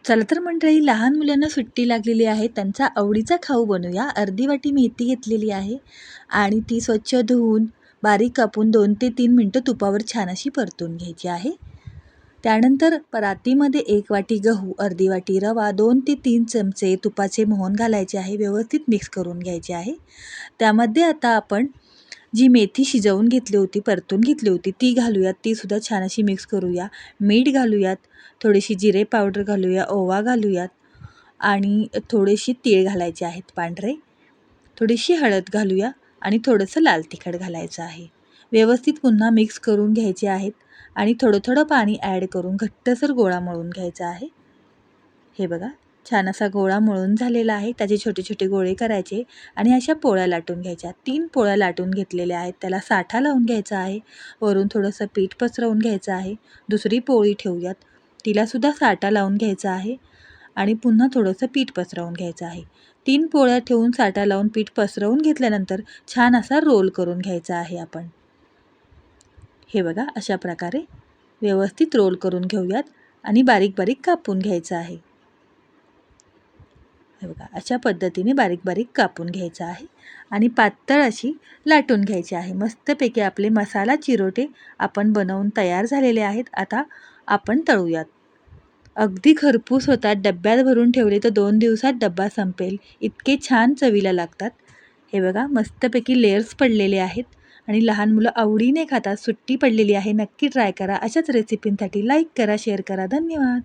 चला तर मंडळी, लहान मुलांना सुट्टी लागलेली आहे. त्यांचा आवडीचा खाऊ बनवूया. अर्धी वाटी मेथी घेतलेली आहे आणि ती स्वच्छ धुवून बारीक कापून 2 ते 3 मिनटं तुपावर छान अशी परतून घ्यायची आहे. त्यानंतर परातीमध्ये 1 वाटी गहू, अर्धी वाटी रवा, 2 ते 3 चमचे तुपाचे मोहन घालायचे आहे. व्यवस्थित मिक्स करून घ्यायचे आहे. त्यामध्ये आता आपण जी मेथी शिजवून घेतली होती, परतून घेतली होती, ती घालूयात. तीसुद्धा छान अशी मिक्स करूया. मीठ घालूयात, थोडीशी जिरे पावडर घालूया, ओवा घालूयात आणि थोडेसे तीळ घालायचे आहेत पांढरे. थोडीशी हळद घालूया आणि थोडंसं लाल तिखट घालायचं आहे. व्यवस्थित पुन्हा मिक्स करून घ्यायचे आहेत आणि थोडं पाणी ॲड करून घट्टसर गोळा मळून घ्यायचा आहे. हे बघा, छान असा गोळा मळून झालेला आहे. त्याचे छोटे छोटे गोळे करायचे आणि अशा पोळ्या लाटून घ्यायच्या. 3 पोळ्या लाटून घेतलेल्या आहेत. त्याला साठा लावून घ्यायचा आहे. वरून थोडंसं पीठ पसरवून घ्यायचं आहे. दुसरी पोळी ठेवूयात. तिलासुद्धा साठा लावून घ्यायचा आहे आणि पुन्हा थोडंसं पीठ पसरवून घ्यायचं आहे. 3 पोळ्या ठेवून साठा लावून पीठ पसरवून घेतल्यानंतर छान असा रोल करून घ्यायचा आहे आपण. हे बघा, अशा प्रकारे व्यवस्थित रोल करून घेऊयात आणि बारीक बारीक कापून घ्यायचं आहे. हे बघा, अशा पद्धतीने बारीक बारीक कापून घ्यायचं आहे आणि पातळ अशी लाटून घ्यायची आहे. मस्तपैकी आपले मसाला चिरोटे आपण बनवून तयार झालेले आहेत. आता आपण तळूयात. अगदी खरपूस होतात. डब्यात भरून ठेवले तर 2 दिवसात डब्बा संपेल, इतके छान चवीला लागतात. हे बघा, मस्तपैकी लेयर्स पडलेले आहेत आणि लहान मुलं आवडीने खातात. सुट्टी पडलेली आहे, नक्की ट्राय करा. अशाच रेसिपींसाठी लाईक करा, शेअर करा. धन्यवाद.